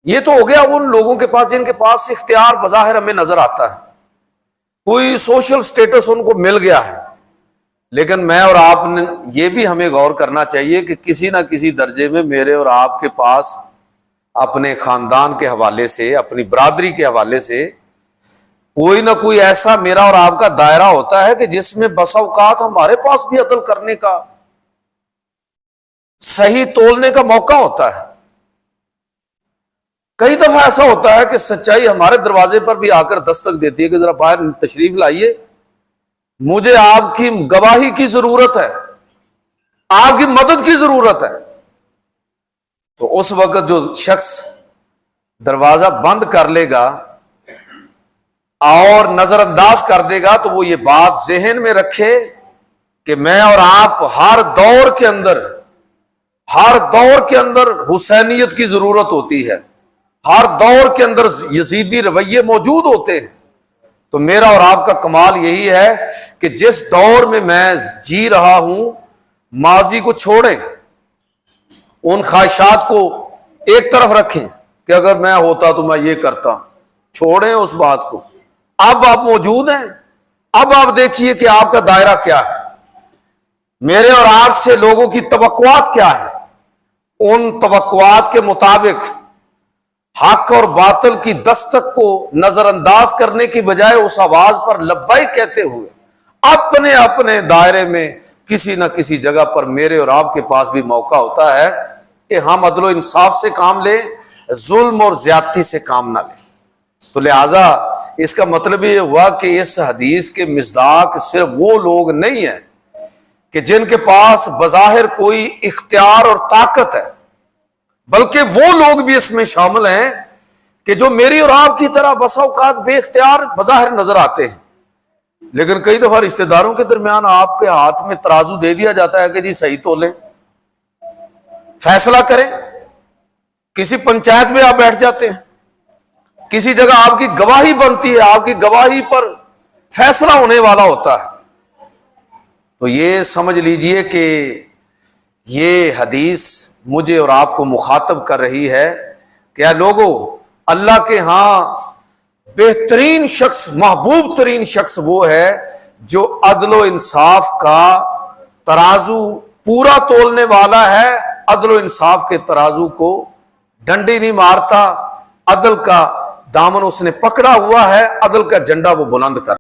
یہ تو ہو گیا ان لوگوں کے پاس جن کے پاس اختیار بظاہر ہمیں نظر آتا ہے، کوئی سوشل سٹیٹس ان کو مل گیا ہے، لیکن میں اور آپ نے یہ بھی ہمیں غور کرنا چاہیے کہ کسی نہ کسی درجے میں میرے اور آپ کے پاس اپنے خاندان کے حوالے سے، اپنی برادری کے حوالے سے کوئی نہ کوئی ایسا میرا اور آپ کا دائرہ ہوتا ہے کہ جس میں بس اوقات ہمارے پاس بھی عدل کرنے کا، صحیح تولنے کا موقع ہوتا ہے۔ کئی دفعہ ایسا ہوتا ہے کہ سچائی ہمارے دروازے پر بھی آ کر دستک دیتی ہے کہ ذرا باہر تشریف لائیے، مجھے آپ کی گواہی کی ضرورت ہے، آپ کی مدد کی ضرورت ہے۔ تو اس وقت جو شخص دروازہ بند کر لے گا اور نظر انداز کر دے گا، تو وہ یہ بات ذہن میں رکھے کہ میں اور آپ ہر دور کے اندر حسینیت کی ضرورت ہوتی ہے، ہر دور کے اندر یزیدی رویے موجود ہوتے ہیں۔ تو میرا اور آپ کا کمال یہی ہے کہ جس دور میں جی رہا ہوں، ماضی کو چھوڑیں، ان خواہشات کو ایک طرف رکھیں کہ اگر میں ہوتا تو میں یہ کرتا، چھوڑیں اس بات کو۔ اب آپ موجود ہیں، اب آپ دیکھیے کہ آپ کا دائرہ کیا ہے، میرے اور آپ سے لوگوں کی توقعات کیا ہے، ان توقعات کے مطابق حق اور باطل کی دستک کو نظر انداز کرنے کی بجائے اس آواز پر لبیک کہتے ہوئے اپنے اپنے دائرے میں کسی نہ کسی جگہ پر میرے اور آپ کے پاس بھی موقع ہوتا ہے کہ ہم عدل و انصاف سے کام لیں، ظلم اور زیادتی سے کام نہ لیں۔ تو لہٰذا اس کا مطلب یہ ہوا کہ اس حدیث کے مصداق صرف وہ لوگ نہیں ہیں کہ جن کے پاس بظاہر کوئی اختیار اور طاقت ہے، بلکہ وہ لوگ بھی اس میں شامل ہیں کہ جو میری اور آپ کی طرح بسا اوقات بے اختیار بظاہر نظر آتے ہیں، لیکن کئی دفعہ رشتہ داروں کے درمیان آپ کے ہاتھ میں ترازو دے دیا جاتا ہے کہ جی صحیح تولیں، فیصلہ کریں۔ کسی پنچایت میں آپ بیٹھ جاتے ہیں، کسی جگہ آپ کی گواہی بنتی ہے، آپ کی گواہی پر فیصلہ ہونے والا ہوتا ہے۔ تو یہ سمجھ لیجئے کہ یہ حدیث مجھے اور آپ کو مخاطب کر رہی ہے کہ اے لوگو، اللہ کے ہاں بہترین شخص، محبوب ترین شخص وہ ہے جو عدل و انصاف کا ترازو پورا تولنے والا ہے، عدل و انصاف کے ترازو کو ڈنڈی نہیں مارتا، عدل کا دامن اس نے پکڑا ہوا ہے، عدل کا جھنڈا وہ بلند کر